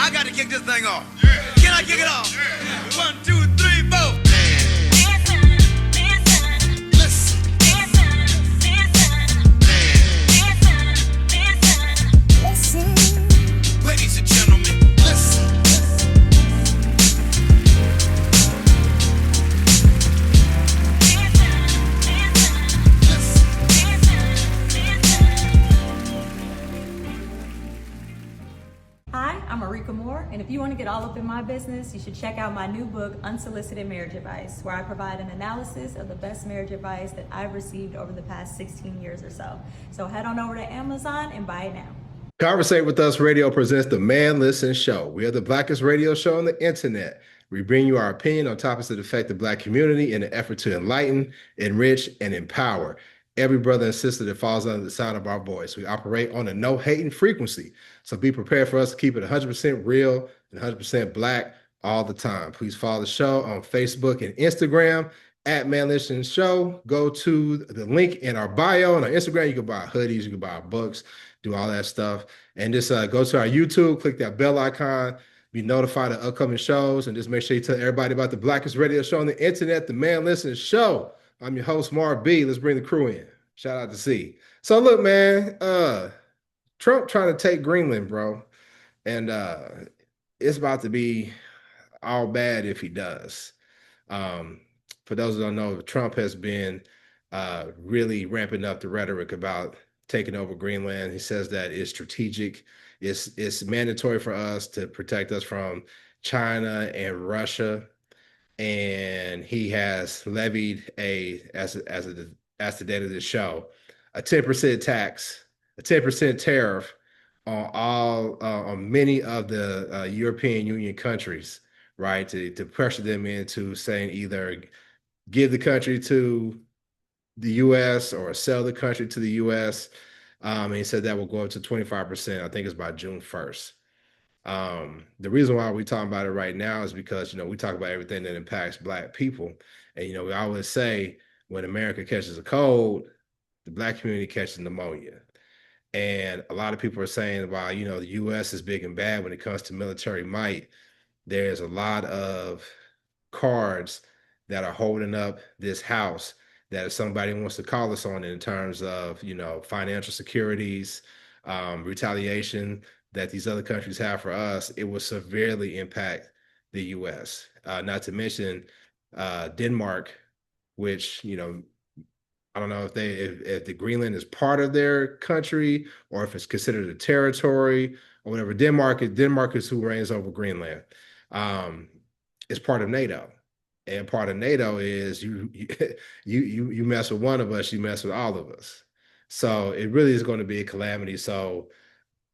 I got to kick this thing off. Can I kick it off? 1, 2, 3, 4. Ladies and gentlemen, listen. Hi, I'm Marika Moore, and if you want to get all up in my business, you should check out my new book, Unsolicited Marriage Advice, where I provide an analysis of the best marriage advice that I've received over the past 16 years or so. So head on over to Amazon and buy it now. Conversate with Us Radio presents the Man Listen Show. We are the blackest radio show on the internet. We bring you our opinion on topics that affect the black community in an effort to enlighten, enrich, and empower every brother and sister that falls under the sound of our voice. We operate on a no-hating frequency, so be prepared for us to keep it 100% real and 100% black all the time. Please follow the show on Facebook and Instagram at Man Listen Show. Go to the link in our bio and on Instagram. You can buy hoodies, you can buy books, do all that stuff. And just go to our YouTube, click that bell icon, be notified of upcoming shows, and just make sure you tell everybody about the blackest radio show on the internet, the Man Listen Show. I'm your host, Marv B. Let's bring the crew in. Shout out to C. So look, man, Trump trying to take Greenland, bro. And it's about to be all bad if he does. For those who don't know, Trump has been really ramping up the rhetoric about taking over Greenland. He says that it's strategic. It's mandatory for us to protect us from China and Russia. And he has levied as the date of this show, a 10% tax, a 10% tariff on many of the European Union countries, right? To pressure them into saying either give the country to the U.S. or sell the country to the U.S. And he said that will go up to 25%. I think it's by June 1st. The reason why we're talking about it right now is because, we talk about everything that impacts Black people. And, we always say when America catches a cold, the Black community catches pneumonia. And a lot of people are saying, well, the U.S. is big and bad when it comes to military might. There's a lot of cards that are holding up this house that if somebody wants to call us on in terms of, financial securities, retaliation that these other countries have for us, it will severely impact the U.S. Not to mention Denmark, which, I don't know if the Greenland is part of their country or if it's considered a territory or whatever. Denmark is who reigns over Greenland. It's part of NATO. And part of NATO is you mess with one of us, you mess with all of us. So it really is going to be a calamity. So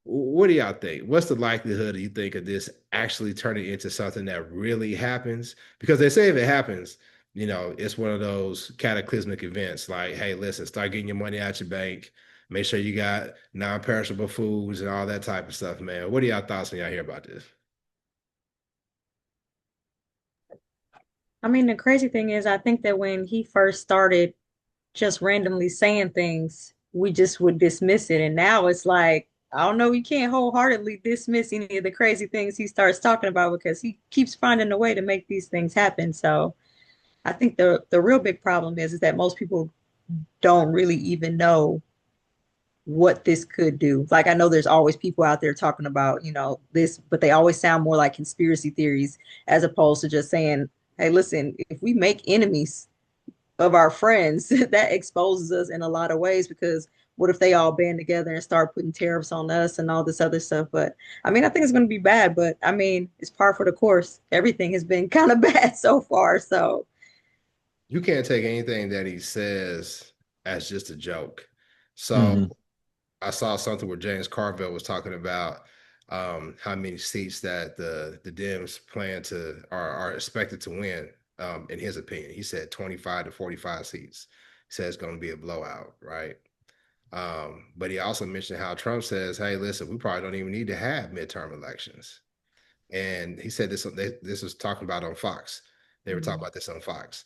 what do y'all think? What's the likelihood you think of this actually turning into something that really happens? Because they say if it happens, it's one of those cataclysmic events like, hey, listen, start getting your money out your bank. Make sure you got non-perishable foods and all that type of stuff, man. What are y'all thoughts when y'all hear about this? I mean, the crazy thing is, I think that when he first started just randomly saying things, we just would dismiss it. And now it's like, I don't know, you can't wholeheartedly dismiss any of the crazy things he starts talking about because he keeps finding a way to make these things happen. So I think the real big problem is that most people don't really even know what this could do. Like, I know there's always people out there talking about, this, but they always sound more like conspiracy theories as opposed to just saying, hey, listen, if we make enemies of our friends, that exposes us in a lot of ways, because what if they all band together and start putting tariffs on us and all this other stuff? But I mean, I think it's going to be bad, but I mean, it's par for the course. Everything has been kind of bad so far. So you can't take anything that he says as just a joke. So I saw something where James Carville was talking about how many seats that the Dems plan to are expected to win. In his opinion, he said 25 to 45 seats. He said it's going to be a blowout, right? But he also mentioned how Trump says, hey, listen, we probably don't even need to have midterm elections. And he said this was talking about on Fox. They were talking about this on Fox.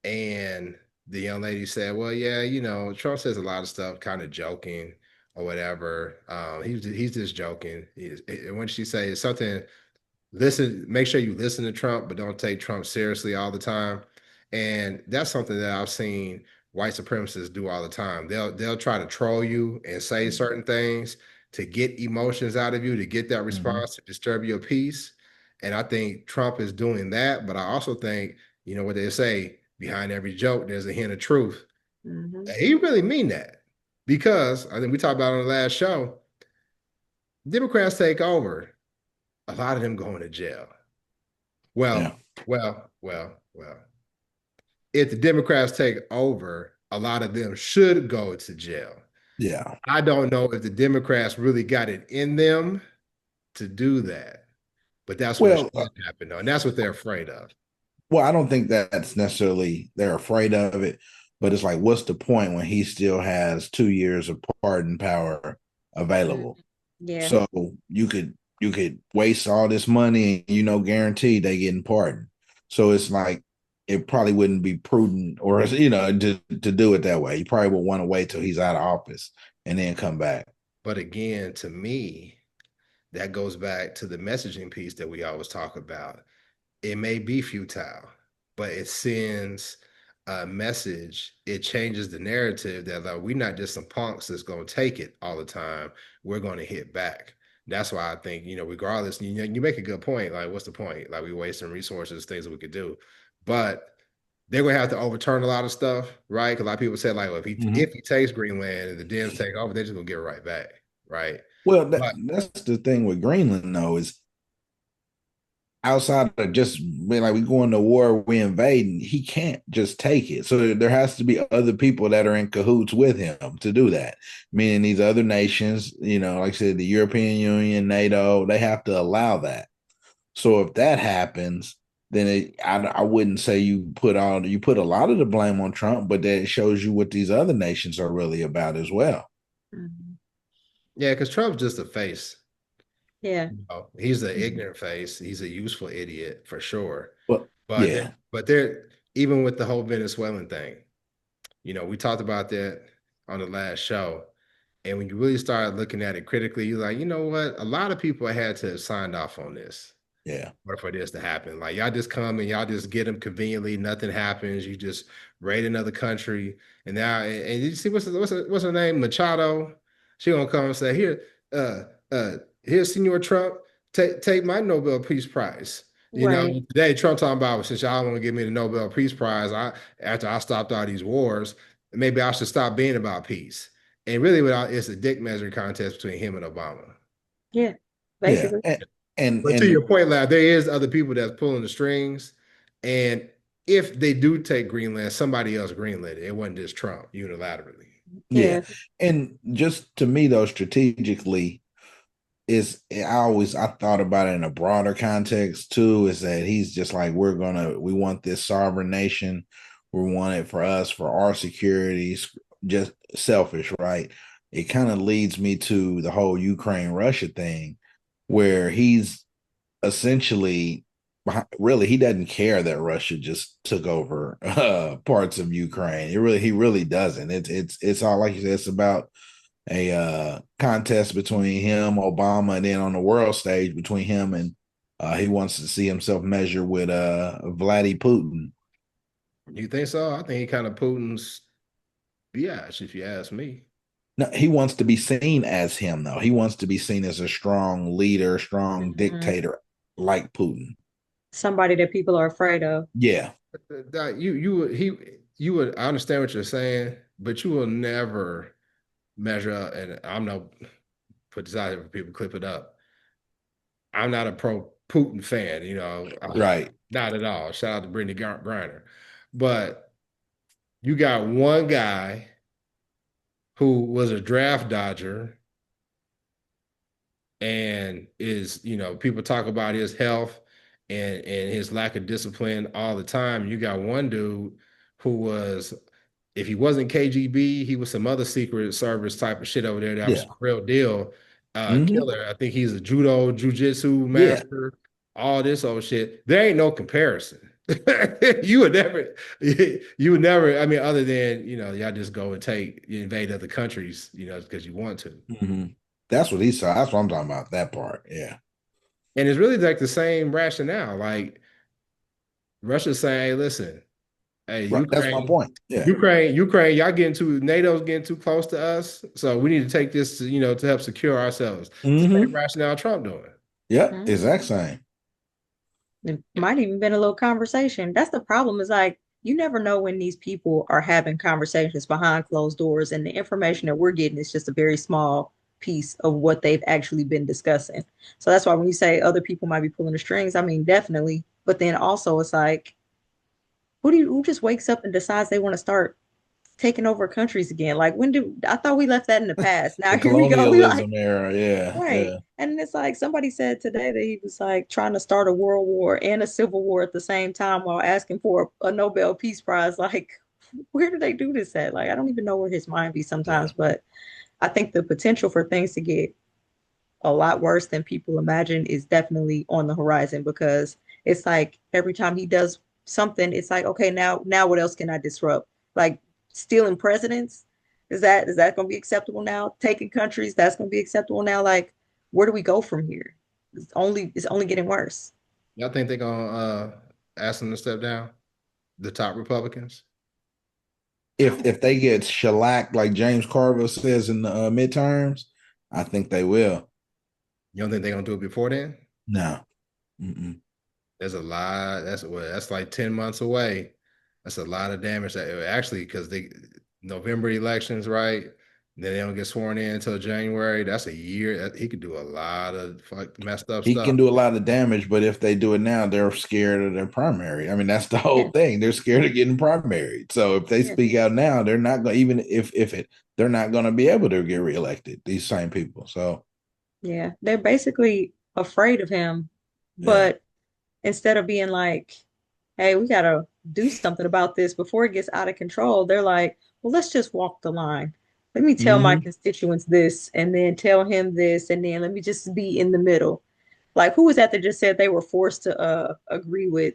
And the young lady said, well, yeah, Trump says a lot of stuff kind of joking or whatever. He's just joking. And when she says something, listen, make sure you listen to Trump, but don't take Trump seriously all the time. And that's something that I've seen white supremacists do all the time. They'll try to troll you and say certain things to get emotions out of you, to get that Mm-hmm. response, to disturb your peace. And I think Trump is doing that. But I also think, you know what they say, behind every joke, there's a hint of truth. Hmm. He really mean that. Because I think we talked about on the last show, Democrats take over, a lot of them going to jail. Yeah. Well. If the Democrats take over, a lot of them should go to jail. Yeah. I don't know if the Democrats really got it in them to do that, but that's what Well, should happen, though, and that's what they're afraid of. well, I don't think that's necessarily they're afraid of it, but it's like, what's the point when he still has 2 years of pardon power available? Yeah. So you could waste all this money and guaranteed they getting pardoned. So it's like it probably wouldn't be prudent or to do it that way. You probably would want to wait till he's out of office and then come back. But again, to me, that goes back to the messaging piece that we always talk about. It may be futile, but it sends a message. It changes the narrative that like we're not just some punks that's gonna take it all the time. We're gonna hit back. That's why I think, regardless, you make a good point. Like, what's the point? Like, we wasting resources, things that we could do. But they're gonna have to overturn a lot of stuff, right? Because a lot of people said, like, well, if he Mm-hmm. if he takes Greenland and the Dems take over, they're just gonna get it right back, right? Well, But that's the thing with Greenland, though, is outside of just being like we going to war, we invading, he can't just take it. So there has to be other people that are in cahoots with him to do that. Meaning these other nations, like I said, the European Union, NATO, they have to allow that. So if that happens, then I wouldn't say you put a lot of the blame on Trump, but that shows you what these other nations are really about as well. Hmm. yeah, because Trump's just a face. Yeah. He's an ignorant face. He's a useful idiot for sure. But But yeah, even with the whole Venezuelan thing, we talked about that on the last show. And when you really start looking at it critically, you're like, you know what? A lot of people had to have signed off on this yeah, for this to happen. Like, y'all just come and y'all just get them conveniently, nothing happens. You just raid another country, and now and you see what's her name, Machado. She gonna come and say, uh here, Senor Trump, take my Nobel Peace Prize. Right. Today Trump talking about, since y'all want to give me the Nobel Peace Prize, after I stopped all these wars, maybe I should stop being about peace. And really, it's a dick measuring contest between him and Obama. Yeah. yeah, Basically. and But to your and point, lad, there is other people that's pulling the strings. And if they do take Greenland, somebody else Greenland. It wasn't just Trump unilaterally. yeah, Yeah. and just to me though, strategically, I thought about it in a broader context too, is that he's just like, we want this sovereign nation, we want it for us, for our security, just selfish, right? It kind of leads me to the whole Ukraine Russia thing, where he's essentially really, he doesn't care that Russia just took over parts of Ukraine. He really doesn't. It's all, like you said, it's about a contest between him, Obama, and then on the world stage between him and he wants to see himself measure with Vladimir Putin. You think so? I think he kind of Putin's biatch, if you ask me. No, he wants to be seen as him, though. He wants to be seen as a strong leader, strong Hmm. dictator like Putin. Somebody that people are afraid of. Yeah, You would, I understand what you're saying, but you will never measure up. And I'm not put this out here for people, clip it up. I'm not a pro Putin fan, right. not at all. Shout out to Brittany Griner. But you got one guy who was a draft dodger and is, people talk about his health and his lack of discipline all the time. You got one dude who was, if he wasn't KGB, he was some other secret service type of shit over there that was Yeah. a real deal. Hmm. Killer. I think he's a jujitsu Yeah. master, all this old shit. There ain't no comparison. You would never, you would never. I mean, other than y'all just go and you invade other countries, because you want to. Mhm. That's what he saw. That's what I'm talking about. That part. Yeah. And it's really like the same rationale. Like Russia's saying, "Hey, listen, hey, Right. That's my Ukraine, point. Yeah. Ukraine, y'all NATO's getting too close to us, so we need to take this to help secure ourselves." It's the same Mm-hmm. rationale Trump doing. Yep. Mhm. Exact same. It might even been a little conversation. That's the problem, is like you never know when these people are having conversations behind closed doors, and the information that we're getting is just a very small piece of what they've actually been discussing. So that's why when you say other people might be pulling the strings, I mean, definitely. But then also it's like, who just wakes up and decides they want to start taking over countries again? Like I thought we left that in the past. Now The here we go. We like, colonialism era. Yeah. right. Yeah. And it's like somebody said today that he was like trying to start a world war and a civil war at the same time while asking for a Nobel Peace Prize. Like, where do they do this at? Like, I don't even know where his mind be Yeah. sometimes, but I think the potential for things to get a lot worse than people imagine is definitely on the horizon, because it's like every time he does something, it's like, okay, now what else can I disrupt? Like stealing presidents, is that going to be acceptable now? Taking countries, that's going to be acceptable now? Like, where do we go from here? It's only getting worse. Y'all think they're gonna ask them to step down? The top Republicans? If they get shellacked like James Carville says in the midterms, I think they will. You don't think they're gonna do it before then? No. Mm-mm. There's a lot. That's like 10 months away. That's a lot of damage that actually, because they November elections, right? Then they don't get sworn in until January. That's a year. He could do a lot of messed up He stuff. can do a lot of damage, but if they do it now, they're scared of their primary. I mean, that's the Yeah, whole thing. They're scared of getting primaried. So if they yeah, speak out now, they're not going. Even if it, they're not going to be able to get reelected. These same people. So yeah. They're basically afraid of him, yeah. but instead of being like, hey, we gotta do something about this before it gets out of control, they're like, well, let's just walk the line. Let me tell my Mm-hmm. constituents this, and then tell him this, and then let me just be in the middle. Like, who was that just said they were forced to agree with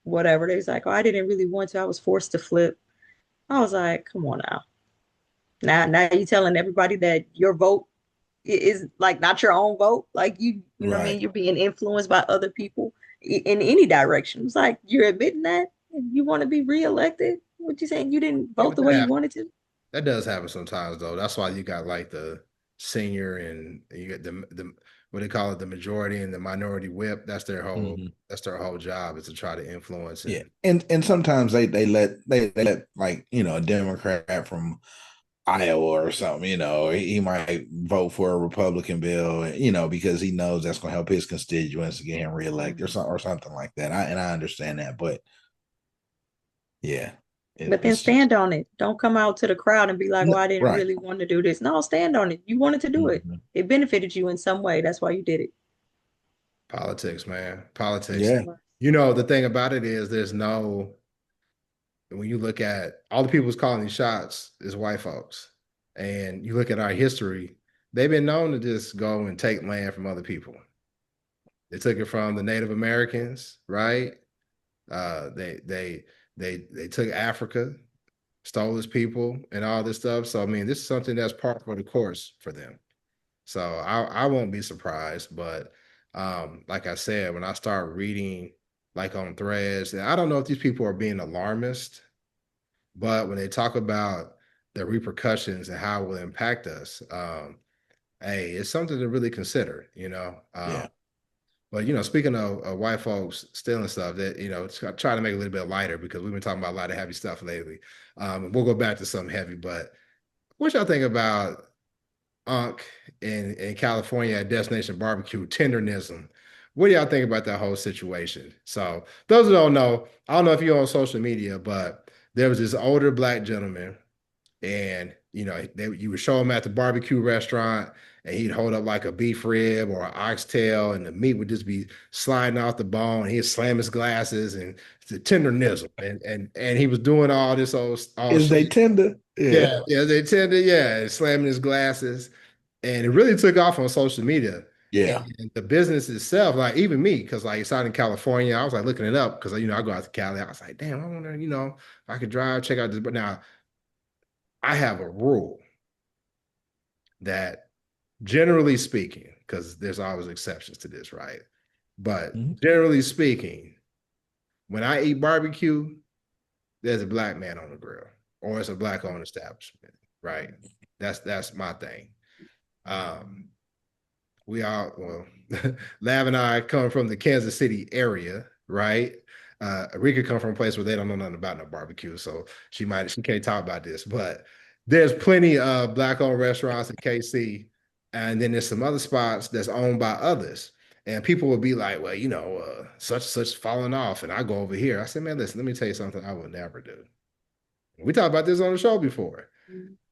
whatever? They was like, oh, I didn't really want to. I was forced to flip. I was like, come on now. Now you telling everybody that your vote is like not your own vote. Like you know what I mean? Right. You're being influenced by other people in any direction. It's like you're admitting that you want to be reelected. What you saying? You didn't Yeah, vote but the way you wanted to? that does happen sometimes though. That's why you got like the senior and you get the what they call it, the majority and the minority whip. Mm-hmm. That's their whole job, is to try to influence. Yeah, And and sometimes they let like a Democrat from Iowa or something, he might vote for a Republican bill, because he knows that's going to help his constituents to get him reelected Mhm. or something like that. I understand that, but yeah, But then it's just stand on it. Don't come out to the crowd and be like, "Well, I didn't right. really want to do this." No, stand on it. You wanted to do it. Mhm. It benefited you in some way. That's why you did it. politics, man, politics. Yeah. The thing about it is there's no when you look at all the people who's calling these shots is white folks. And you look at our history, they've been known to just go and take land from other people. They took it from the Native Americans, right? They took Africa, stole its people, and all this stuff. So I mean, this is something that's part of the course for them. So I won't be surprised. But like I said, when I start reading like on threads, and I don't know if these people are being alarmist, but when they talk about the repercussions and how it will impact us, hey, it's something to really consider. Yeah. But speaking of white folks stealing stuff, that try to make it a little bit lighter because we've been talking about a lot of heavy stuff lately. We'll go back to something heavy, but what y'all think about Unc in California at Destination Barbecue tendernism? What do y'all think about that whole situation? So those who don't know, I don't know if you're on social media, but there was this older black gentleman, and you would show him at the barbecue restaurant, and he'd hold up like a beef rib or an oxtail, and the meat would just be sliding off the bone. He'd slam his glasses, and it's a tendernism, and he was doing all this all Is show. they tender? Yeah, Yeah. yeah, they tended, yeah, slamming his glasses, and it really took off on social media. Yeah. And the business itself, like even me, because like it's out in California, I was like looking it up because I go out to Cali. I was like, damn, I wonder, if I could drive, check out this. But now I have a rule that generally speaking, because there's always exceptions to this, right? But Mhm. generally speaking, when I eat barbecue, there's a black man on the grill, or it's a black owned establishment, right? That's my thing. Um, we all Lav and I come from the Kansas City area, right? Rika come from a place where they don't know nothing about no barbecue, so she can't talk about this, but there's plenty of black owned restaurants in KC, and then there's some other spots that's owned by others. And people will be like, well, such and such falling off, and I go over here. I said, man, listen, let me tell you something I would never do. We talked about this on the show before.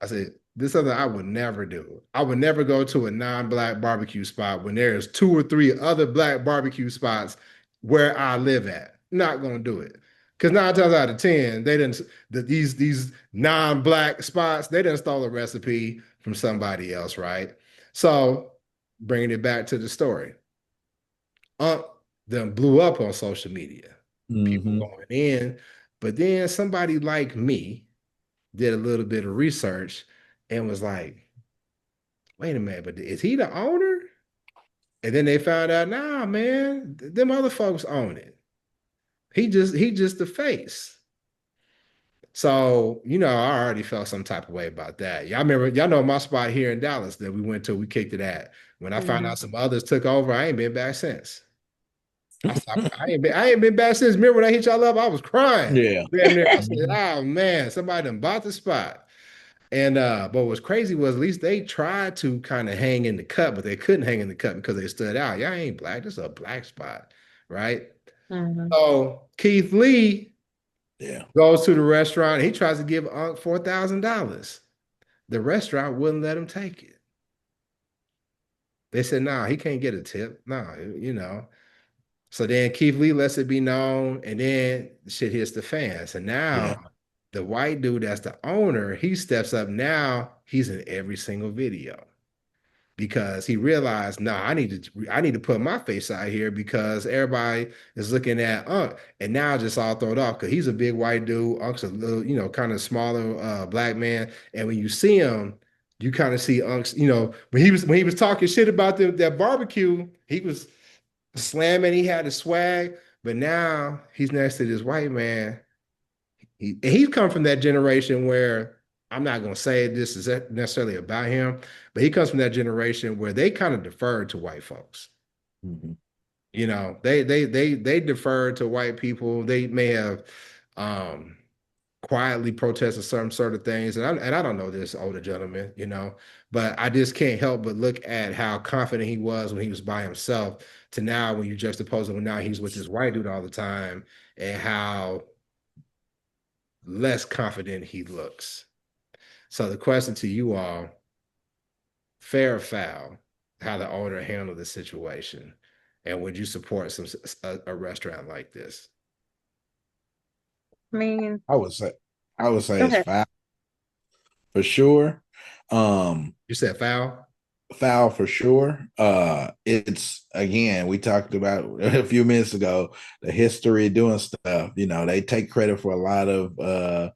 I said, this is something I would never do. I would never go to a non-black barbecue spot when there's 2 or 3 other black barbecue spots where I live at. Not gonna do it. Because 9 times out of 10, they didn't these non-black spots, they didn't stole a recipe from somebody else, right? So bringing it back to the story. Them blew up on social media. People Mhm. going in, but then somebody like me did a little bit of research and was like, wait a minute, but is he the owner? And then they found out, nah, man, them other folks own it. He just the face. So, I already felt some type of way about that. Y'all know my spot here in Dallas that we went to, we kicked it at. When I found Mhm. out some others took over, I ain't been back since. I ain't been back since. Remember when I hit y'all up? I was crying. Yeah. Damn near. I said, Mhm. oh man, somebody done bought the spot. And but what's crazy was at least they tried to kind of hang in the cut, but they couldn't hang in the cut because they stood out. Y'all ain't black. This is a black spot, right? Mhm. So Keith Lee Yeah. goes to the restaurant. He tries to give Unc $4,000. The restaurant wouldn't let him take it. They said, "Nah, he can't get a tip. Nah." So then Keith Lee lets it be known, and then shit hits the fan. So Yeah. now the white dude that's the owner, he steps up. Now he's in every single video because he realized, no, I need to put my face out here because everybody is looking at Unc, and now just all thrown off because he's a big white dude. Unc's a little, kind of smaller black man, and when you see him, you kind of see Unc's, when he was talking shit about that barbecue, he was slamming, he had a swag, but now he's next to this white man. He's come from that generation where I'm not going to say this is necessarily about him, but he comes from that generation where they kind of deferred to white folks. Mhm. They deferred to white people. They may have um, quietly protested some sort of things, and I don't know this older gentleman, but I just can't help but look at how confident he was when he was by himself to now when you juxtapose him when now he's with this white dude all the time and how less confident he looks. So the question to you all, fair or foul, how the owner handled the situation, and would you support a restaurant like this? I mean, I would say go it's ahead. foul for sure. Um, You said foul? Foul for sure. It's again, we talked about a few minutes ago, the history of doing stuff. They take credit for a lot of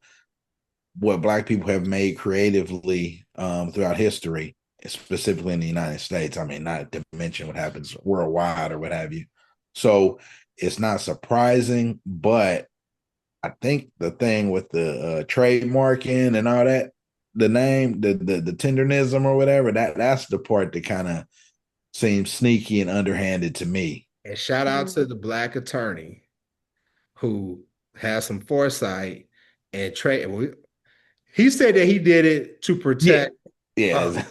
what Black people have made creatively throughout history, specifically in the United States. I mean, not to mention what happens worldwide or what have you. So it's not surprising, but I think the thing with the trademarking and all that, the name, the tendernism or whatever, that's the part that kind of seems sneaky and underhanded to me. And shout out Mhm. to the black attorney who has some foresight and trade. He said that he did it to Yeah, protect. yeah,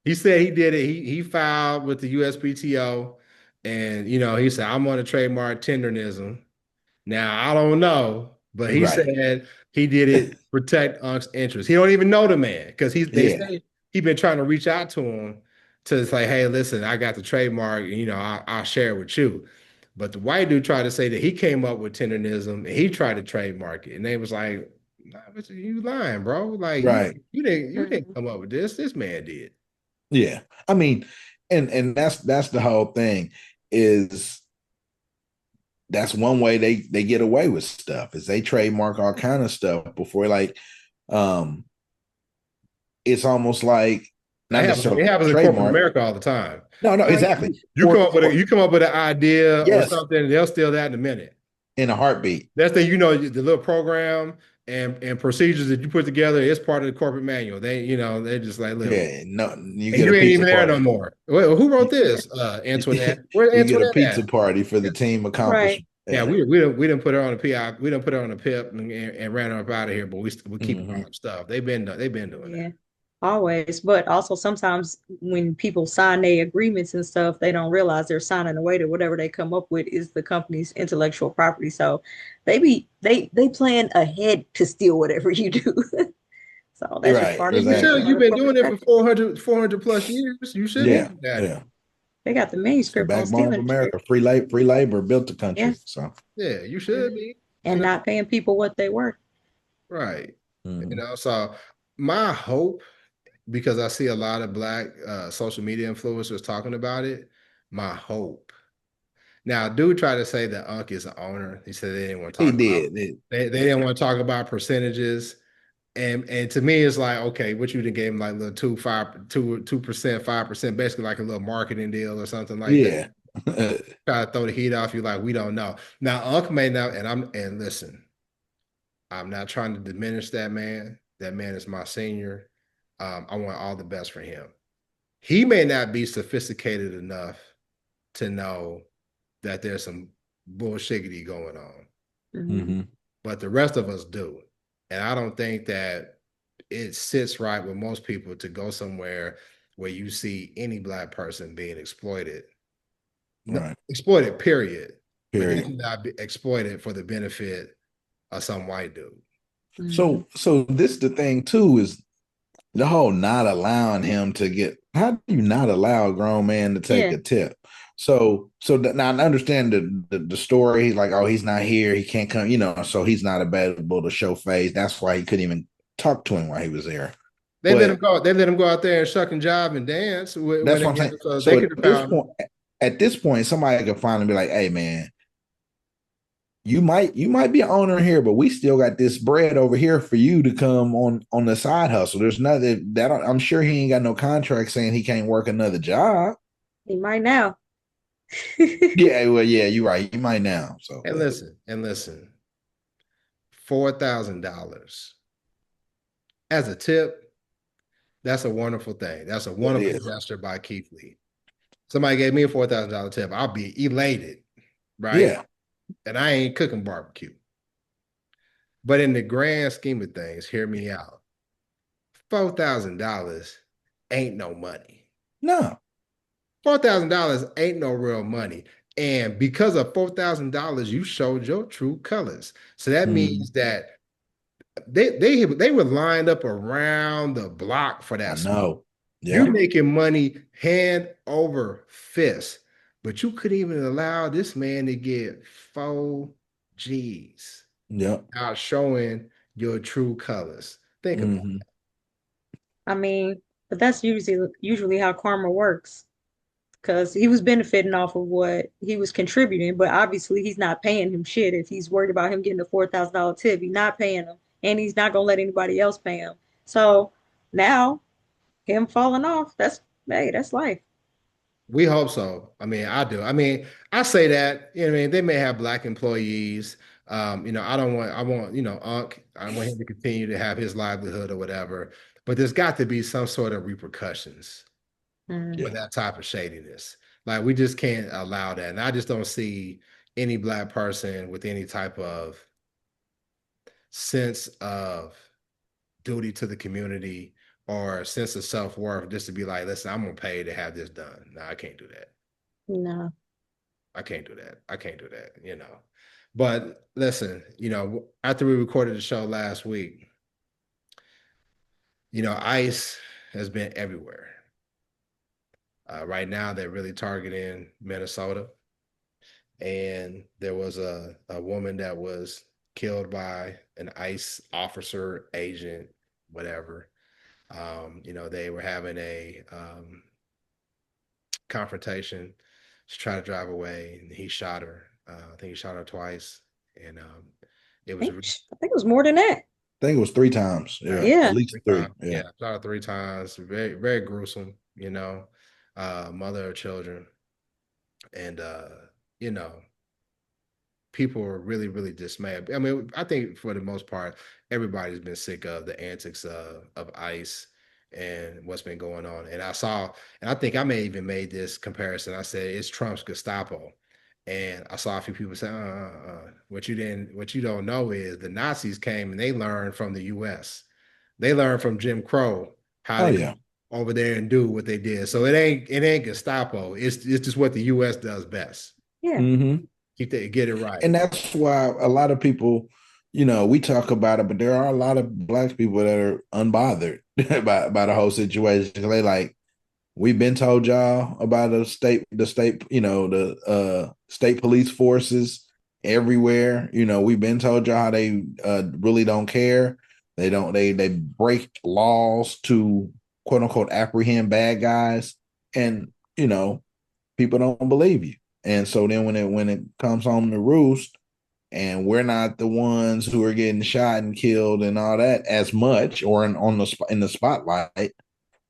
He said he did it. He filed with the USPTO, and he said I'm on a trademark tendernism. Now I don't know, but he right, said he did it to protect Unc's interest. He don't even know the man because they yeah, say he been trying to reach out to him to say, hey, listen, I got the trademark, and I'll share it with you. But the white dude tried to say that he came up with tendernism and he tried to trademark it, and they was like, nah, you lying, bro? Like you right, you didn't Mhm. come up with this. This man did. yeah. I mean, and that's the whole thing is that's one way they get away with stuff is they trademark all kind of stuff before like um it's almost like not It necessarily happens in corporate trademark. America all the time. No, Right. exactly. You come up with an idea or Yes, something, they'll steal that in a minute. in a heartbeat. That's the the little program and procedures that you put together is part of the corporate manual. They just like look, Yeah, no, you and get a you ain't pizza even there no party. more. Well, who wrote this? Antoinette. Where's You get a Antoinette pizza at? party for the team Right. accomplishment. Yeah, Yeah. we didn't put her on the PI, we didn't put her on the PIP and ran her up out of here, but we keep Mhm. our stuff. They've been doing that. Yeah. Always. But also sometimes when people sign their agreements and stuff, they don't realize they're signing away that whatever they come up with is the company's intellectual property. So they plan ahead to steal whatever you do. So You're that's just right. part of You the should. Exactly. You've part of been doing corporate it for practice. 400 plus years. You should be Yeah. good at it. Yeah. They got the It's the manuscript on backbone of stealing shit. America. Free labor built the Yeah. country. So Yeah, you should Mhm. be. And not paying people what they were. Right. mhm. So my hope, because I see a lot of black social media influencers talking about it, my hope. Now, dude tried to say that Unc is the owner. He said they didn't want to He talk about did. they didn't want to talk about percentages. And to me, it's like, okay, what you done gave him like little 2%, 5%, basically like a little marketing deal or something like that. Yeah. Try to throw the heat off you like we don't know. Now, Unc may know, and listen, I'm not trying to diminish that man. That man is my senior. I want all the best for him. He may not be sophisticated enough to know that there's some bullshiggity going on, Mhm. Mhm. but the rest of us do. And I don't think that it sits right with most people to go somewhere where you see any black person being exploited. No, Right. exploited, period. But Period. then not be exploited for the benefit of some white dude. Mhm. So this the thing too is the whole not allowing him to get. How do you not allow a grown man to take Yeah. a tip? Now I understand the story. Like, oh, he's not here. He can't come. So he's not available to show face. That's why he couldn't even talk to him while he was there. They let him But go. They let him go out there and shuck and jive and dance when that's they what I'm get saying. so they So could have found him. at this point, somebody could finally be like, "Hey, man, you might be an owner here, but we still got this bread over here for you to come on the side hustle. There's nothing that I'm sure he ain't got no contract saying he can't work another job. He might now. Yeah, well, yeah, you're right. You might now. So, And listen, $4,000 as a tip. That's a wonderful thing. That's a it wonderful is. gesture by Keith Lee. Somebody gave me a $4,000 tip. I'll be elated, right? Yeah, And I ain't cooking barbecue. But in the grand scheme of things, hear me out. $4,000 ain't no money. no, $4,000 ain't no real money. And because of $4,000, you showed your true colors. So that mm, means that they were lined up around the block for I that smoke. know. You Yeah, making money hand over fist, but you couldn't even allow this man to get 4 G's yeah, out showing your true colors. Think about hmm I mean, but that's usually how karma works. Because he was benefiting off of what he was contributing, but obviously he's not paying him shit if he's worried about him getting a $4,000 tip. He's not paying him, and he's not gonna let anybody else pay him. So now him falling off, that's life. We hope so. I mean, I do. I mean, I say that, I mean, they may have black employees. I want, Unc, I want him to continue to have his livelihood or whatever. But there's got to be some sort of repercussions for yeah, Mhm. that type of shadiness. Like we just can't allow that. And I just don't see any black person with any type of sense of duty to the community or a sense of self-worth just to be like, listen, I'm gonna pay to have this done. No, I can't do that. No. I can't do that. I can't do that. But listen, after we recorded the show last week, ICE has been everywhere. Right now, they're really targeting Minnesota. And there was a woman that was killed by an ICE officer, agent, whatever. They were having confrontation. She tried to drive away, and he shot her. I think he shot her twice, and it was I think it was more than that. I think it was 3 times. Yeah, at Yeah. least 3. yeah, Yeah. shot her 3 times. Very, very gruesome. Mother of children, and you know, people were really, really dismayed. I mean, I think for the most part, everybody's been sick of the antics of ICE and what's been going on. And I think I may even made this comparison. I said it's Trump's Gestapo. And I saw a few people say, what you don't know is the Nazis came and they learned from the US. They learned from Jim Crow how Oh to yeah. go over there and do what they did. So it ain't Gestapo. It's just what the US does best. Yeah. Mm-hmm. Get it right. And that's why a lot of people, we talk about it, but there are a lot of Black people that are unbothered by the whole situation. They like, we've been told y'all about the state, the state police forces everywhere. We've been told y'all how they really don't care. They break laws to quote unquote apprehend bad guys, and people don't believe you. And so then when it comes home to roost, and we're not the ones who are getting shot and killed and all that as much, or in the spotlight,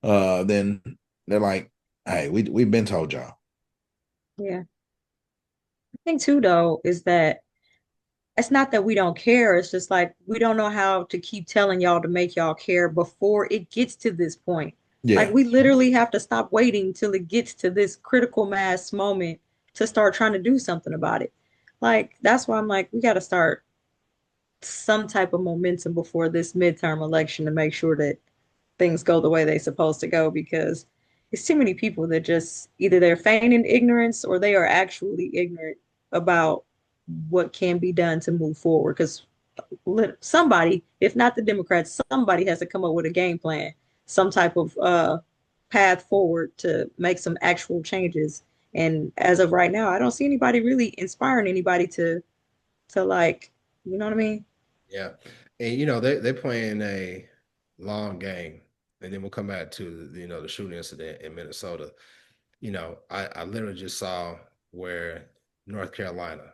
then they're like, "Hey, we've been told y'all." Yeah. I think too, though, is that it's not that we don't care. It's just like we don't know how to keep telling y'all to make y'all care before it gets to this point. Like Yeah. we literally have to stop waiting till it gets to this critical mass moment to start trying to do something about it. Like that's why I'm like, we got to start some type of momentum before this midterm election to make sure that things go the way they're supposed to go because it's too many people that just either they're feigning ignorance or they are actually ignorant about what can be done to move forward. Because somebody, if not the Democrats, somebody has to come up with a game plan, some type of path forward to make some actual changes. And as of right now, I don't see anybody really inspiring anybody to like, you know what I mean? Yeah. And they're playing a long game. And then we'll come back to the shooting incident in Minnesota. I literally just saw where North Carolina,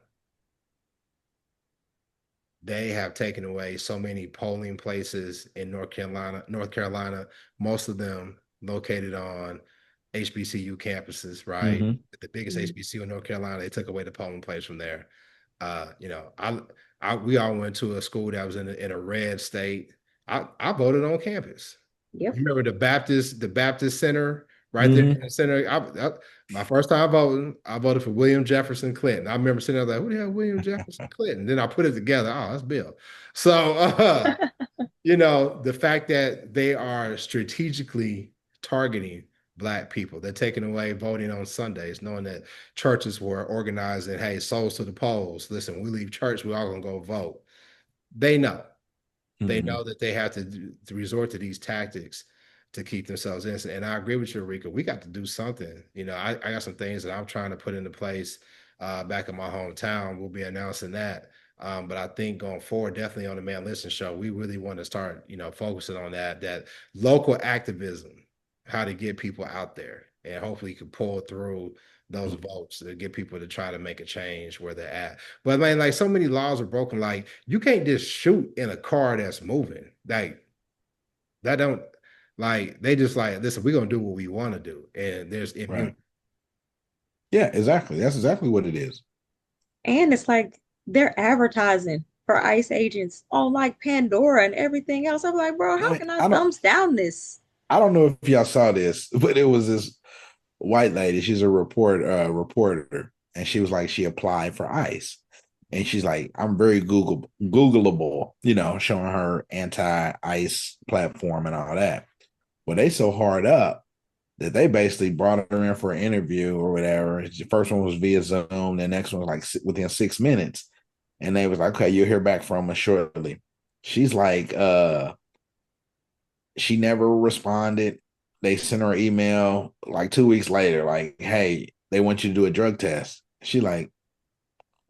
they have taken away so many polling places in North Carolina, most of them located on HBCU campuses, right? Mm-hmm. The biggest Mhm. HBCU in North Carolina, they took away the polling place from there. We all went to a school that was in a red state. I voted on campus. Yep. You remember the Baptist Center right there in Mm-hmm. the center? My first time voting, I voted for William Jefferson Clinton. I remember sitting there like, who the hell, William Jefferson Clinton? Then I put it together. Oh, that's Bill. So, the fact that they are strategically targeting Black people, they're taking away voting on Sundays, knowing that churches were organizing, hey, souls to the polls. Listen, we leave church, we all gonna go vote. They know. They Mm-hmm. know that they have to resort to these tactics to keep themselves innocent. And I agree with you, Rika. We got to do something. I got some things that I'm trying to put into place back in my hometown. We'll be announcing that. But I think going forward, definitely on the Man Listen show, we really want to start, focusing on that local activism, how to get people out there, and hopefully you can pull through those votes to get people to try to make a change where they're at. But man, like so many laws are broken. Like you can't just shoot in a car that's moving. Like that don't like they just like listen, we're gonna do what we want to do. And there's Right. immunity. Yeah, exactly. That's exactly what it is. And it's like they're advertising for ICE agents on like Pandora and everything else. I'm like, bro, how Man, can I thumbs down this? I don't know if y'all saw this, but it was this white lady. She's a reporter, and she was like, she applied for ICE, and she's like, I'm very Googleable, showing her anti-ICE platform and all that. Well, they so hard up that they basically brought her in for an interview or whatever. The first one was via Zoom, the next one was like within 6 minutes, and they was like, okay, you'll hear back from us shortly. She's like, she never responded. They sent her an email like 2 weeks later, like, hey, they want you to do a drug test. She like,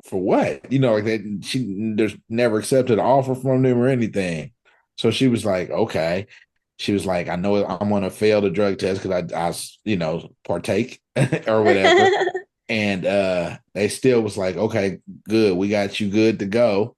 for what? Like that she there's never accepted an offer from them or anything. So she was like, okay. she was like, I know I'm going to fail the drug test because partake or whatever. And they still was like, okay, good. We got you good to go.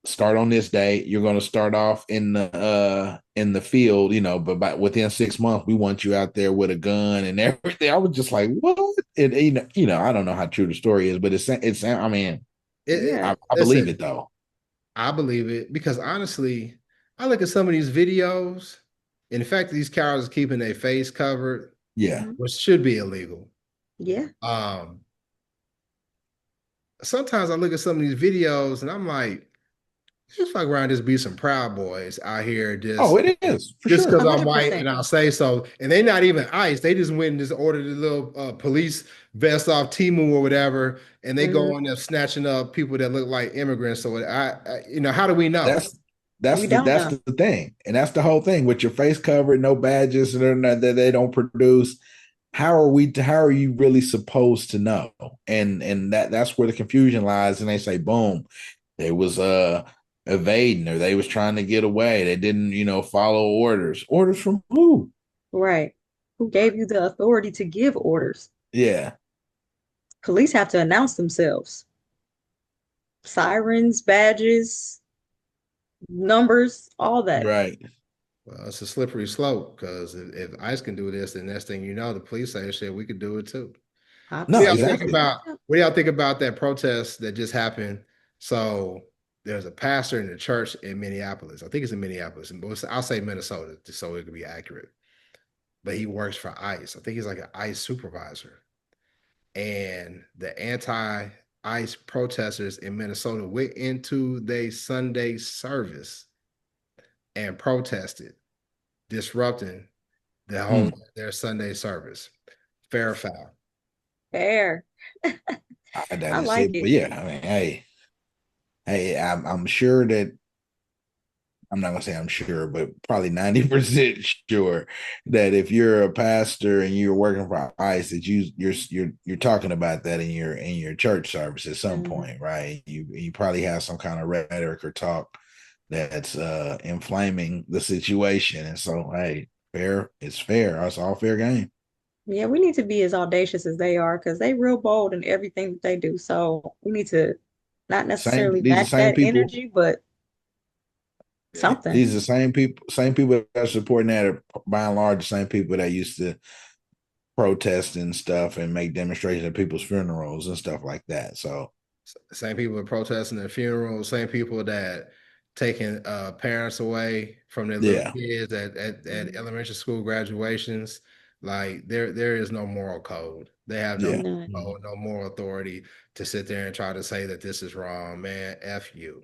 Start on this day. You're going to start off in the field, but within 6 months, we want you out there with a gun and everything. I was just like, what? And I don't know how true the story is, but it's. I mean, Yeah. I believe it though. I believe it because honestly, I look at some of these videos, and the fact that these cows are keeping their face covered, Yeah. which should be illegal. Yeah. Sometimes I look at some of these videos and I'm like, just fuck around, just be some Proud Boys out here, Oh, it is for just sure. because I'm white 100%. and I'll say so. And they not even ICE. They just went and just ordered a little police vest off Timu or whatever, and they go on there snatching up people that look like immigrants. So how do we know? We don't That's know. the thing, and that's the whole thing with your face covered, no badges, and that they don't produce. How are you really supposed to know? And that's where the confusion lies. And they say, boom, they was evading, or they was trying to get away. They didn't, follow orders. Orders from who? Right. Who gave you the authority to give orders? Yeah. Police have to announce themselves. Sirens, badges, numbers, all that. Right. Well, it's a slippery slope because if ICE can do this, then next thing you know, the police say, shit, we could do it too. No, What do y'all think exactly. about what do y'all think about that protest that just happened? So there's a pastor in the church in Minneapolis. I think it's in Minneapolis, but I'll say Minnesota just so it can be accurate. But he works for ICE. I think he's like an ICE supervisor. And the anti-ICE protesters in Minnesota went into their Sunday service and protested, disrupting their Sunday service. Fair or foul? Fair. I I didn't see like it, but it. yeah, I mean, hey, I'm sure that I'm not gonna say I'm sure, but probably 90% sure that if you're a pastor and you're working for ICE, that you're talking about that in your church service at some point, right? You probably have some kind of rhetoric or talk that's inflaming the situation, and so hey, fair, it's fair. It's all fair game. Yeah, we need to be as audacious as they are because they real bold in everything that they do. So we need to not necessarily These are match same that people. energy, but something. These are the same people that are supporting that are by and large the same people that used to protest and stuff and make demonstrations at people's funerals and stuff like that. So same people that protesting at funerals, same people that taking parents away from their little yeah, kids at elementary school graduations. Like there is no moral code. They have no yeah, None, code, no moral authority to sit there and try to say that this is wrong, man. F you.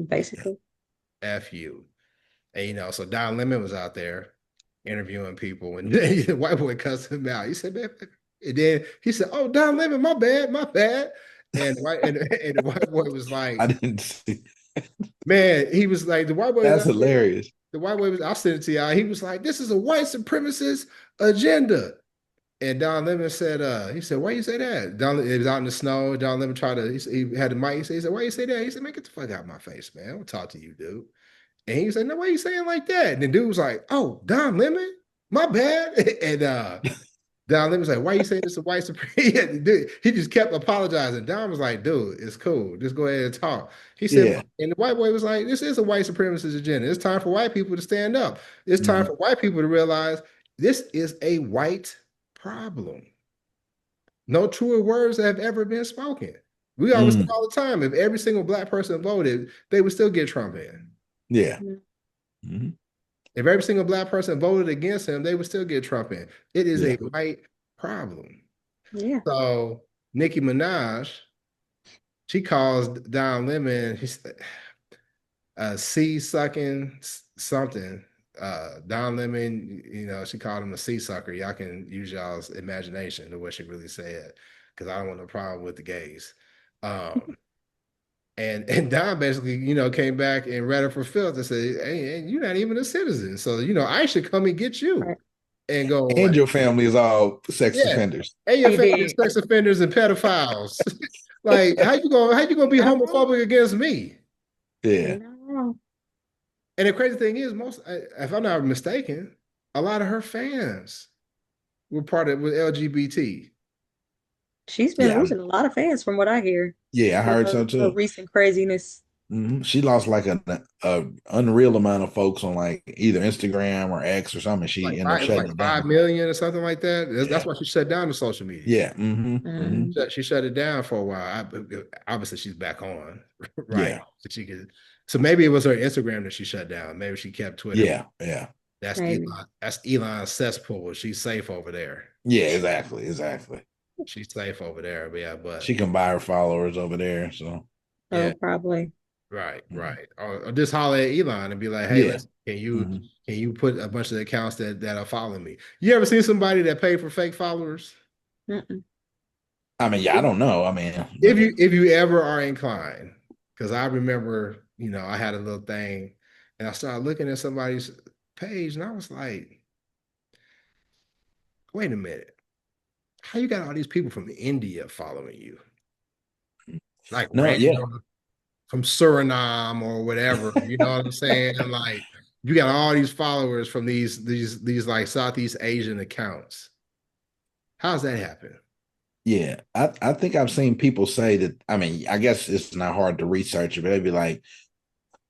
basically. F you. And so Don Lemon was out there interviewing people, and the white boy cussed him out. He said, "Man," and then he said, "Oh, Don Lemon, my bad, my bad." And the white boy was like, I didn't see. "Man," he was like, the white boy was That's out there. hilarious. The white boy was. I'll send it to y'all. He was like, "This is a white supremacist agenda." And Don Lemon said, he said, "Why you say that?" It was out in the snow. Don Lemon tried to, he had the mic. He said, "Why you say that?" He said, "Man, get the fuck out of my face, man. I don't talk to you, dude." And he said, "No, why you saying like that?" And the dude was like, "Oh, Don Lemon, my bad." And Don Lemon was like, "Why you saying this a white supreme?" Dude, he just kept apologizing. Don was like, "Dude, it's cool. Just go ahead and talk." He said, Yeah. and the white boy was like, "This is a white supremacist agenda. It's time for white people to stand up. It's time for white people to realize this is a white problem. No truer words have ever been spoken. We always say all the time, if every single black person voted, they would still get Trump in. Yeah. If every single black person voted against him, they would still get Trump in. It is Yeah. a white problem." Yeah. So Nicki Minaj, she calls Don Lemon sea sucking something. Don Lemon, she called him a sea sucker. Y'all can use y'all's imagination to what she really said, because I don't want no problem with the gays. And Don basically, came back and read her for filth and said, "Hey, you're not even a citizen. So, I should come and get you Right. and go And away." your family is all sex Yeah. offenders. And your He family is did. sex offenders and pedophiles. Like, how you gonna be Not wrong. homophobic against me? Yeah. You're not wrong. And the crazy thing is, if I'm not mistaken, a lot of her fans were part of with LGBT. She's been Yeah, losing a lot of fans from what I hear yeah, I with heard so her too. recent craziness. She lost like a unreal amount of folks on like either Instagram or X or something. She ended up It was shutting like it 5 down. million or something like that. That's Yeah, why she shut down the social media. yeah, Mm. She shut it down for a while. Obviously, she's back on, right? yeah, So she could. So maybe it was her Instagram that she shut down. Maybe she kept Twitter. yeah, yeah, That's Maybe. Elon. That's Elon's cesspool. She's safe over there. yeah. Exactly, exactly. She's safe over there. But yeah, She but can buy her followers over there. So yeah, Oh, probably. right, mhm. right. Or just holler at Elon and be like, "Hey, Yeah. listen, Mhm. can you put a bunch of the accounts that are following me? You ever seen somebody that paid for fake followers? Mm-mm. I mean, yeah, I don't know. I mean, If but you ever are inclined, because I remember, I had a little thing, and I started looking at somebody's page, and I was like, wait a minute, how you got all these people from India following you? Like no, yeah, random from Suriname or whatever, you know what I'm saying? Like you got all these followers from these like Southeast Asian accounts. How's that happen? yeah. I think I've seen people say that. I mean, I guess it's not hard to research it, but they'd be like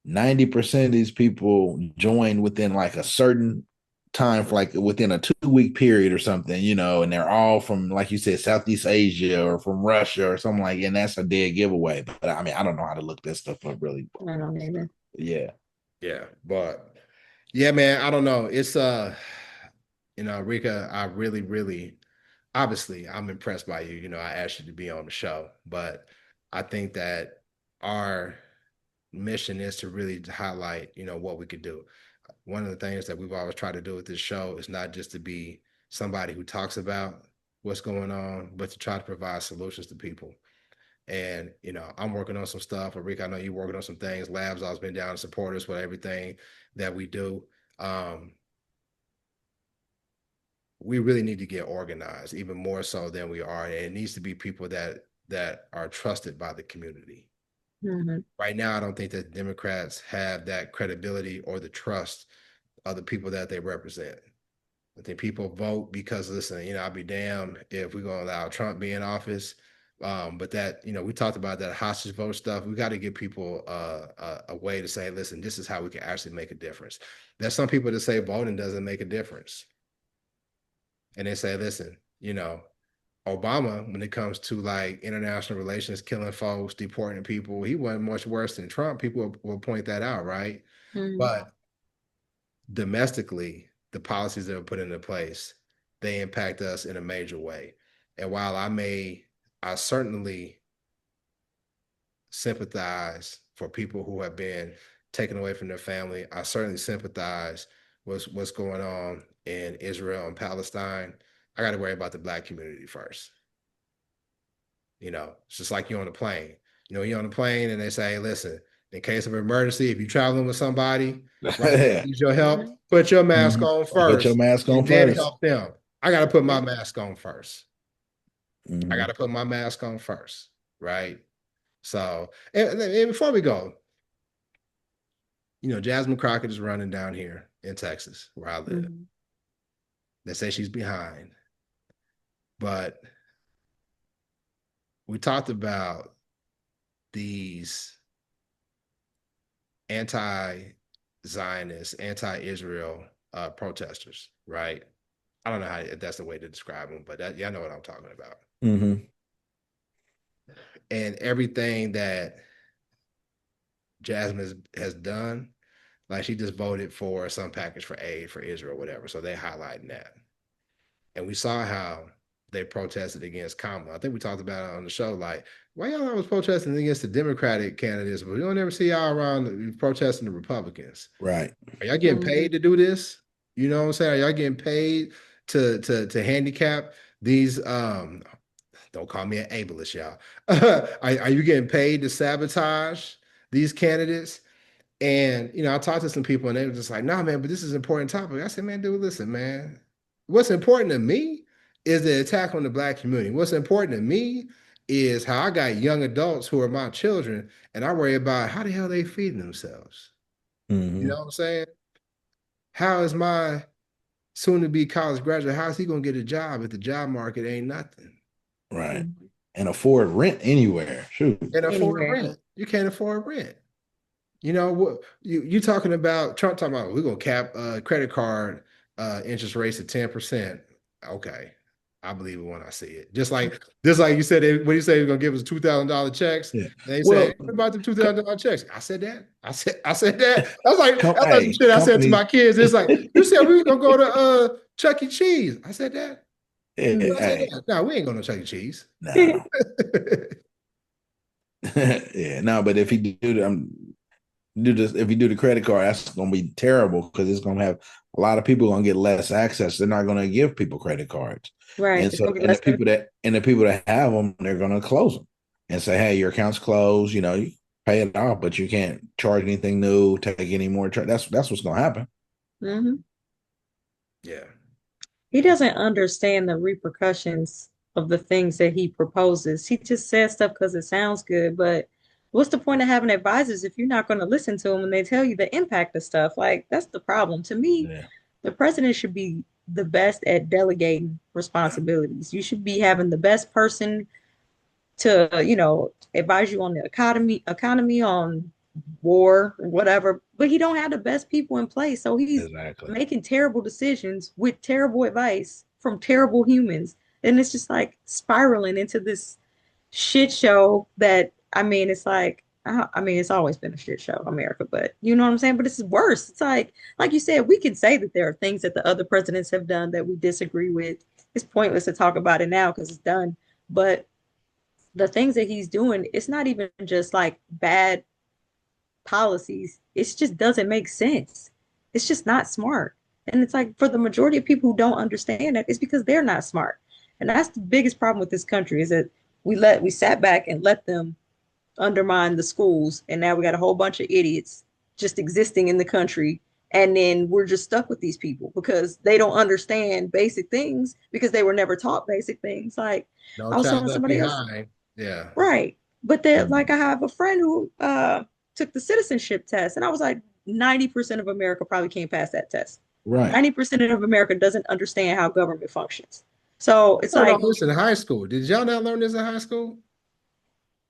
90% of these people join within like a certain time, for like within a 2 week period or something, and they're all from, like you said, Southeast Asia or from Russia or something like, and that's a dead giveaway. But I mean, I don't know how to look that stuff up really. I don't either. Yeah. Yeah, but yeah, man, I don't know. It's Rika, I really, really obviously I'm impressed by you. I asked you to be on the show, but I think that our mission is to really highlight, what we could do. One of the things that we've always tried to do with this show is not just to be somebody who talks about what's going on, but to try to provide solutions to people. And, I'm working on some stuff. Rick, I know you're working on some things. Labs always been down to support us with everything that we do. Um, we really need to get organized even more so than we are. And it needs to be people that are trusted by the community. Mm-hmm. Right now, I don't think that Democrats have that credibility or the trust of the people that they represent. I think people vote because, listen, I'll be damned if we're going to allow Trump be in office. But that, we talked about that hostage vote stuff. We got to give people a way to say, listen, this is how we can actually make a difference. There's some people that say voting doesn't make a difference. And they say, listen, Obama, when it comes to like international relations, killing folks, deporting people, he wasn't much worse than Trump. People will point that out, right? Mm-hmm. But domestically, the policies that are put into place, they impact us in a major way. And while I certainly sympathize for people who have been taken away from their family. I certainly sympathize with what's going on in Israel and Palestine. I got to worry about the Black community first. It's just like you're on a plane. You're on a plane and they say, listen, in case of emergency, if you're traveling with somebody, right, Yeah. needs your help, Mm-hmm. put your mask Mhm. on Put your first mask on and then first. help them. I got to put my Yep. mask on first. I got Mhm. to put my mask on first, right? So, and before we go, Jasmine Crockett is running down here in Texas, where I live. Mm-hmm. They say she's behind, but we talked about these anti-Zionist, anti-Israel protesters, right? I don't know if that's the way to describe them, but I know what I'm talking about. Mhm. And everything that Jasmine has done, like she just voted for some package for aid for Israel, whatever. So they highlighting that. And we saw how they protested against Kamala. I think we talked about it on the show. Like, why y'all always protesting against the Democratic candidates, but we don't ever see y'all around protesting the Republicans? Right. Are y'all getting Mm-hmm. paid to do this? You know what I'm saying? Are y'all getting paid to handicap these? Don't call me an ableist, y'all. Are you getting paid to sabotage these candidates? And I talked to some people and they were just like, nah, man, but this is an important topic. I said, man, dude, listen, man. What's important to me is the attack on the Black community. What's important to me is how I got young adults who are my children, and I worry about how the hell they feeding themselves. You know Mhm. what I'm saying? How is my soon to be college graduate, how is he gonna get a job if the job market ain't nothing? Right. Mhm. And afford rent anywhere. Shoot. Can't afford Anywhere. rent. You can't afford rent. You know what you talking about Trump talking about we're gonna cap credit card interest rates at 10%. Okay. I believe it when I see it. Just like you said when you say you're gonna give us $2,000 checks, Yeah. and they say, hey, Well, what about the co- $2,000 checks? I said that. I said that. That's like some hey, shit I said to companies. my kids. It's like, you said we were gonna go to Chuck E. Cheese. I said that. Hey, I said hey, that. No, we ain't going to Chuck E. Cheese. no. Yeah, no, but if you do this, if you do the credit card, that's gonna be terrible because it's gonna have a lot of people gonna get less access. They're not gonna give people credit cards. Right. And It's so gonna be and the less people benefit. that and the people that have them, they're gonna close them and say, hey, your account's closed, you pay it off, but you can't charge anything new, take any more. That's what's gonna happen. Hmm. Yeah. He doesn't understand the repercussions of the things that he proposes. He just says stuff because it sounds good, but what's the point of having advisors if you're not going to listen to them when they tell you the impact of stuff? Like, that's the problem. To me, Yeah. the president should be the best at delegating responsibilities. You should be having the best person to, advise you on the economy on war, whatever. But he don't have the best people in place. So he's Exactly. making terrible decisions with terrible advice from terrible humans. And it's just like spiraling into this shit show that it's like it's always been a shit show, America, but you know what I'm saying? But it's worse. It's like you said, we can say that there are things that the other presidents have done that we disagree with. It's pointless to talk about it now because it's done. But the things that he's doing, it's not even just like bad policies. It just doesn't make sense. It's just not smart. And it's like for the majority of people who don't understand that, it's because they're not smart. And that's the biggest problem with this country is that we sat back and let them undermine the schools, and now we got a whole bunch of idiots just existing in the country. And then we're just stuck with these people because they don't understand basic things because they were never taught basic things. Like No I was child telling left somebody else, behind. Yeah. right. But that like Mhm. I have a friend who took the citizenship test and I was like 90% of America probably can't pass that test. Right. 90% of America doesn't understand how government functions. So it's I learned all like this in high school. Did y'all not learn this in high school?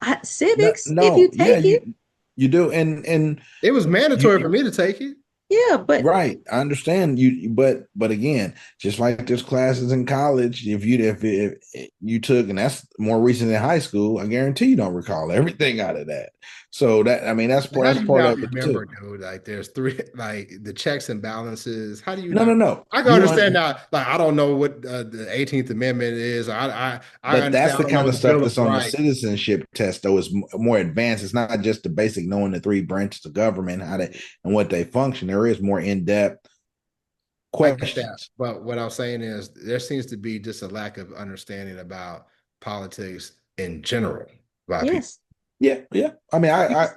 No, civics, if you no, yeah, take it, you do. And It was mandatory for you me to take it. yeah, but right. I understand you, but again, just like there's classes in college, if you took, and that's more recent than high school, I guarantee you don't recall everything out of that. So How that's do you part not of it remember, too. dude? Like there's three, like the checks and balances. How do you No, no, not? no. I can You understand un, now. Like I don't know what the 18th Amendment is. I but understand. that's I the don't know kind what of the stuff Bill of that's on the Rights. citizenship test, though. Is more advanced. It's not just the basic knowing the three branches of government, how they and what they function. There is more in depth I get that, questions. but what I'm saying is there seems to be just a lack of understanding about politics in general by people. yes, Yeah, yeah. I mean, I because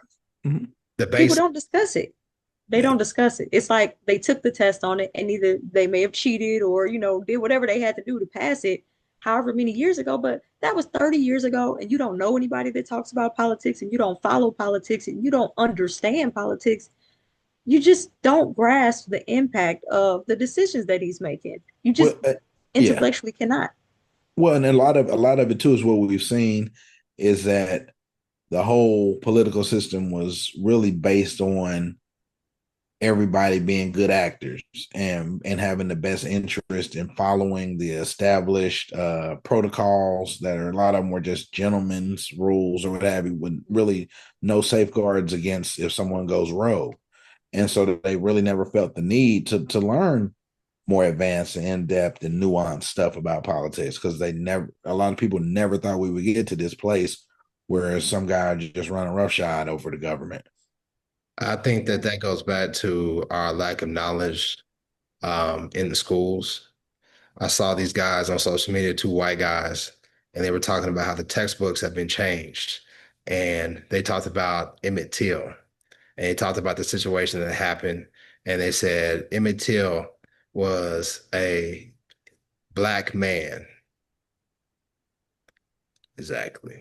mhm. The people basic. don't discuss it. They Yeah. don't discuss it. It's like they took the test on it and either they may have cheated or, did whatever they had to do to pass it however many years ago. But that was 30 years ago. And you don't know anybody that talks about politics and you don't follow politics and you don't understand politics. You just don't grasp the impact of the decisions that he's making. You just Well, yeah. intellectually cannot. Well, and a lot of it too is what we've seen is that the whole political system was really based on everybody being good actors and having the best interest in following the established protocols that are a lot of them were just gentlemen's rules or what have you, with really no safeguards against if someone goes rogue. And so they really never felt the need to learn more advanced and in-depth and nuanced stuff about politics because a lot of people never thought we would get to this place where some guy just running roughshod over the government. I think that goes back to our lack of knowledge in the schools. I saw these guys on social media, two white guys, and they were talking about how the textbooks have been changed. And they talked about Emmett Till, and they talked about the situation that happened. And they said Emmett Till was a black man, exactly,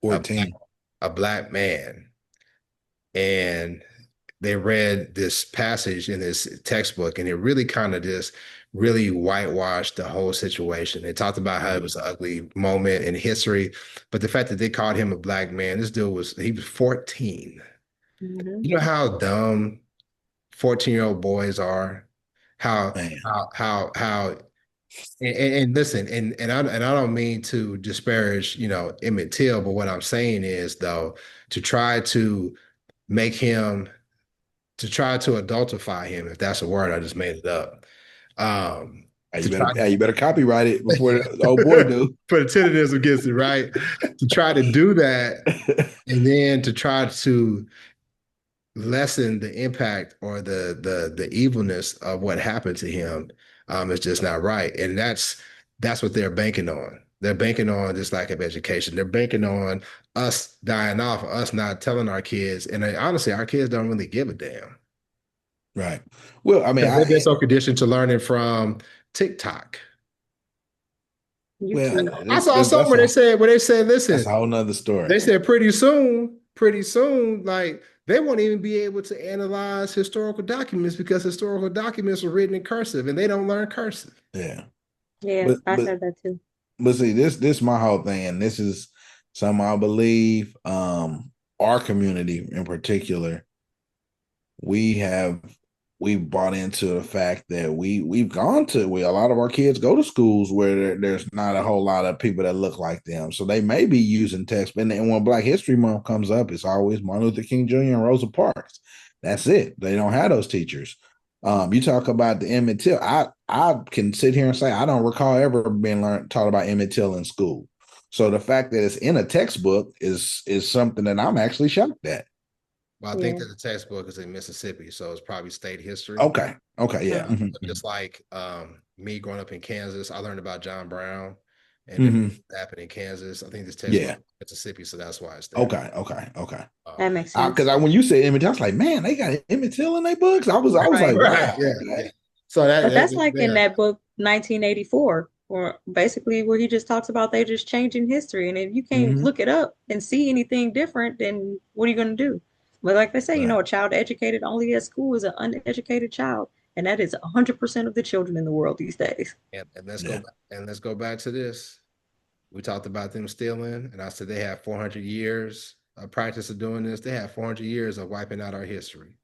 a black, 14. a black man, and they read this passage in this textbook, and it really kind of just really whitewashed the whole situation. They talked about how it was an ugly moment in history, but the fact that they called him a black man, this dude he was 14. Mhm. You know how dumb 14-year-old boys are? How Man. how and listen, and I don't mean to disparage, Emmett Till, but what I'm saying is though, to try to make him to try to adultify him, if that's a word, I just made it up. Hey, To try you better copyright it before the old boy do. for the tentatives against it, right? To try to do that, and then to try to lessen the impact or the evilness of what happened to him, is just not right. And that's what they're banking on. They're banking on this lack of education. They're banking on us dying off, us not telling our kids. And honestly, our kids don't really give a damn. Right. Well, I mean, Because they've been so conditioned to learning from TikTok. YouTube. I saw something where they said, that's listen, a whole nother story. they said pretty soon, like they won't even be able to analyze historical documents because historical documents are written in cursive and they don't learn cursive. Yeah. Yeah, I said that too. But see, this my whole thing, and this is something I believe our community in particular, we've bought into the fact that we've gone to a lot of our kids go to schools where there's not a whole lot of people that look like them. So they may be using text. And when Black History Month comes up, it's always Martin Luther King Jr. and Rosa Parks. That's it. They don't have those teachers. You talk about the Emmett Till. I can sit here and say I don't recall ever being taught about Emmett Till in school. So the fact that it's in a textbook is something that I'm actually shocked at. Well, I think that the textbook is in Mississippi, so it's probably state history. Okay, yeah. Just like me growing up in Kansas, I learned about John Brown and what happened in Kansas. I think this textbook is Mississippi, so that's why it's there. Okay. That makes sense. Because when you said Emmett Till, I was like, man, they got Emmett Till in their books. I was like, wow. Yeah. So that's like in that book 1984, or basically where he just talks about they just changing history, and if you can't look it up and see anything different, then what are you going to do? But like they say, a child educated only at school is an uneducated child, and that is 100% of the children in the world these days. And let's go back to this. We talked about them stealing, and I said they have 400 years of practice of doing this. They have 400 years of wiping out our history.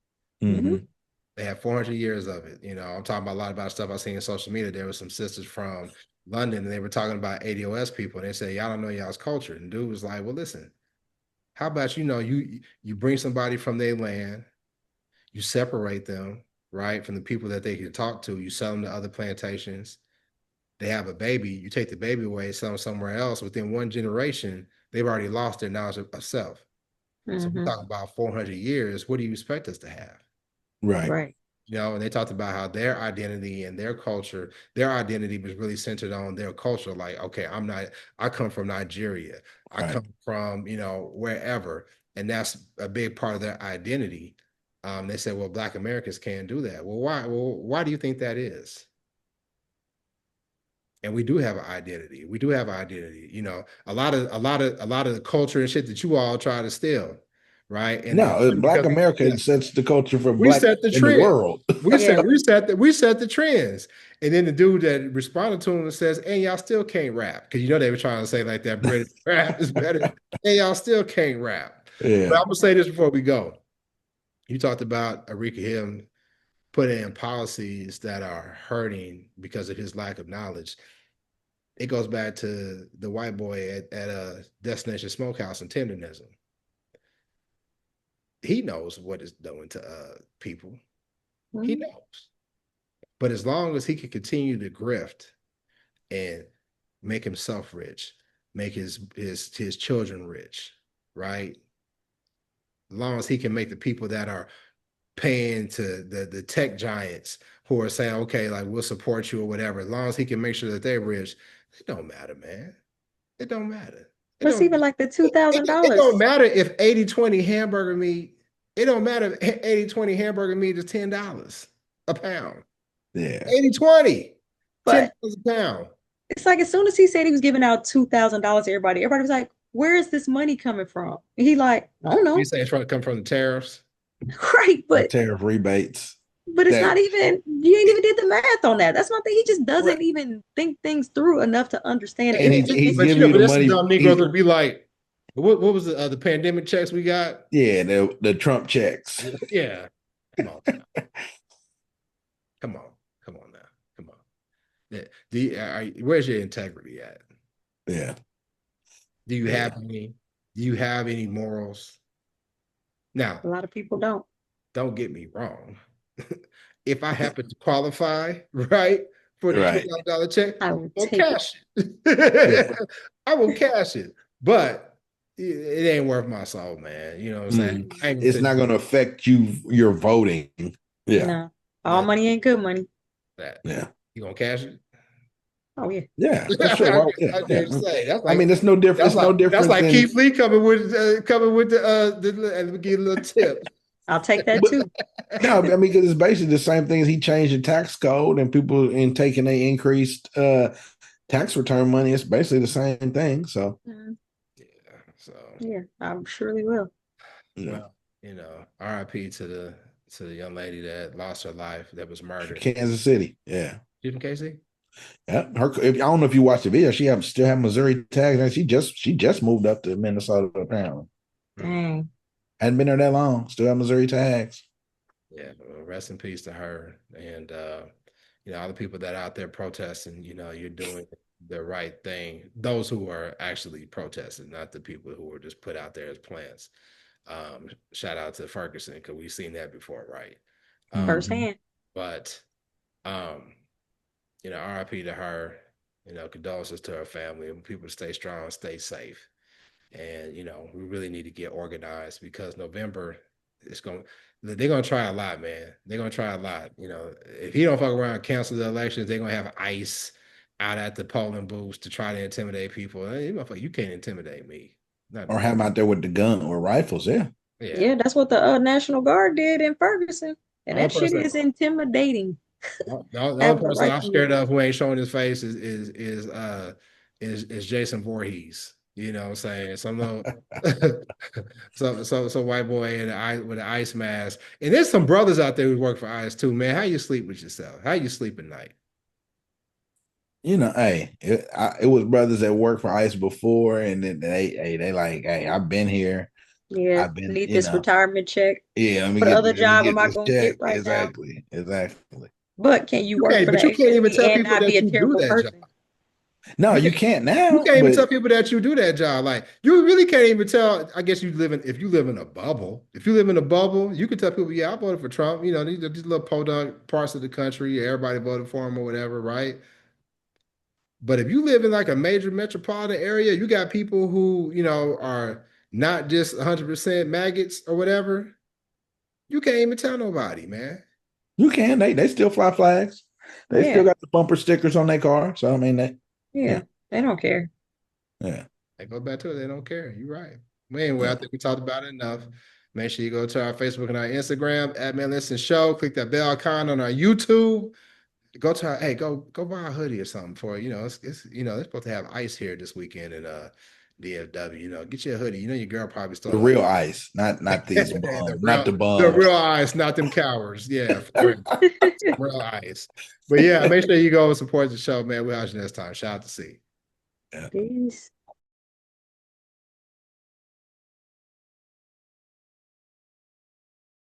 They have 400 years of it. I'm talking about a lot about stuff I seen in social media. There were some sisters from London, and they were talking about ADOS people, and they said, y'all don't know y'all's culture. And dude was like, well, listen, how about, you bring somebody from their land, you separate them, right, from the people that they can talk to, you sell them to other plantations, they have a baby, you take the baby away, sell them somewhere else. Within one generation, they've already lost their knowledge of self. So we're talking about 400 years. What do you expect us to have? Right. And they talked about how their identity and their culture, their identity was really centered on their culture. Like, okay, I come from Nigeria. I come from, wherever. And that's a big part of their identity. They said, well, Black Americans can't do that. Well, why? Well, why do you think that is? And we do have an identity. A lot of the culture and shit that you all try to steal. Right. And Black America sets the culture for we Black set the in trend. the world. we set the trends. And then the dude that responded to him says, and y'all still can't rap. Because they were trying to say like that British rap is better. And y'all still can't rap. Yeah. But I'm gonna say this before we go. You talked about Arika him putting in policies that are hurting because of his lack of knowledge. It goes back to the white boy at a Destination Smokehouse in Tendernism. He knows what it's doing to people. He knows. But as long as he can continue to grift and make himself rich, make his children rich, right? As long as he can make the people that are paying to the tech giants who are saying, okay, like we'll support you or whatever, as long as he can make sure that they're rich, it don't matter, man. It don't matter. It's even like the $2,000. It don't matter if 80-20 hamburger meat. It don't matter if 80-20 hamburger meat is $10 a pound. Yeah. 80-20, $10 But a pound. it's like as soon as he said he was giving out $2,000 to everybody was like, where is this money coming from? And he like, I don't know. You say it's trying to come from the tariffs? Right, but tariff rebates. it's That not even, you ain't even did the math on that. That's my thing. He just right. doesn't even think things through enough to understand And it. he's It just he's makes But giving you but the this is money. dumb Negroes He's would be like, what was the pandemic checks we got? yeah, the Trump checks. Yeah, come on, come on, come on now, come on. Where's your integrity at? Yeah, Do you yeah. have any? Do you have any morals? Now, a lot of people don't. don't get me wrong. If I happen to qualify, right, for the Right. $2,000 check, I will I'll take it. cash Yeah. it. I will cash it, but it ain't worth my soul, man. You know what I'm saying? I ain't It's gonna not going to affect your voting. Yeah, No, all money ain't good money. that. yeah, You gonna cash it? Oh yeah. yeah, for sure. Well, yeah, I yeah. dare say that's I like mean, it's no different. It's no that's different like than. Keith Lee coming with the and we get a little tip. I'll take that But too. no, I mean, because it's basically the same thing as he changed the tax code and people in taking a increased tax return money. It's basically the same thing. So, Mhm. Yeah. So Yeah, I surely will. yeah. well, R.I.P. to the young lady that lost her life that was murdered. Kansas City. Yeah. Stephen Casey? Yeah. I don't know if you watched the video. Still have Missouri tags, and she just moved up to Minnesota apparently. Dang. Hadn't been there that long. Still have Missouri tags. Yeah, well, rest in peace to her. And all the people that are out there protesting, you're doing the right thing. Those who are actually protesting, not the people who were just put out there as plants. Shout out to Ferguson, because we've seen that before, right? Firsthand. But RIP to her, condolences to her family, and people stay strong, stay safe. And we really need to get organized, because November they're gonna try a lot, man. They're gonna try a lot. If you don't fuck around and cancel the elections, they're gonna have ICE out at the polling booths to try to intimidate people. Hey, motherfucker, you can't intimidate me. Not Or have them out there with the gun or rifles. Yeah. yeah. Yeah, that's what the National Guard did in Ferguson. And The only that shit person, is intimidating. the only Having the person I'm rifle. scared of who ain't showing his face is Jason Voorhees. You know what I'm saying? Some little so white boy with an ice mask. And there's some brothers out there who work for ICE too, man. How you sleep with yourself? How you sleep at night? Hey, it was brothers that worked for ICE before, and then they like, hey, I've been here. Yeah, I've been, need this retirement check. yeah. What other Let me job am get I this gonna check. get right now? Exactly, exactly. But can you You work can't, for but the you can't even agency tell and people not be that a you do terrible that job. person? No, You you can't, can't you now, can't even tell but people that you do that job. Like, you really can't even tell. I guess if you live in a bubble. If you live in a bubble, you can tell people, yeah, I voted for Trump. These little podunk parts of the country, everybody voted for him or whatever, right? But if you live in like a major metropolitan area, you got people who, are not just 100% maggots or whatever. You can't even tell nobody, man. you can. They still fly flags. They still Yeah, got the bumper stickers on their car. So I mean, yeah. yeah, They don't care. yeah. They go back to it. They don't care. You're right. Well, anyway, I think we talked about it enough. Make sure you go to our Facebook and our Instagram at Man Listen Show. Click that bell icon on our YouTube. Go to our, hey, go buy a hoodie or something for it's they're supposed to have ice here this weekend in DFW. Get you a hoodie. Your girl probably The stole real ICE, not these the bums, not real the the bums. real ice, not them cowards. Yeah, for real. Real ice. But yeah, make sure you go and support the show, man. We'll have you next time. Shout out to C. Yeah. Peace.